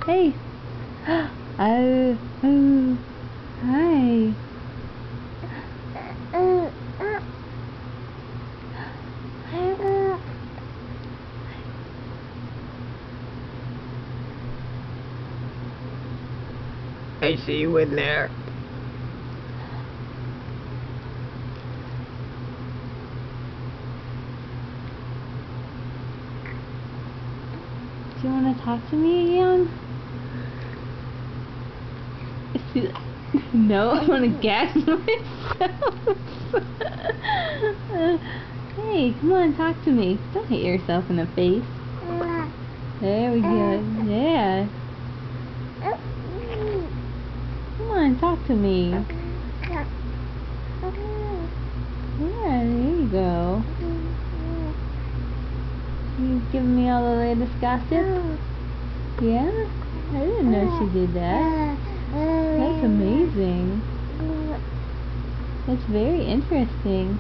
Hey. Oh. Oh. Hi. I see you in there. Do you want to talk to me again? No, I want to gas myself. Hey, come on, talk to me. Don't hit yourself in the face. There we go. Yeah. Come on, talk to me. Yeah, there you go. You giving me all the latest gossip? Yeah? I didn't know she did that. That's amazing. That's very interesting.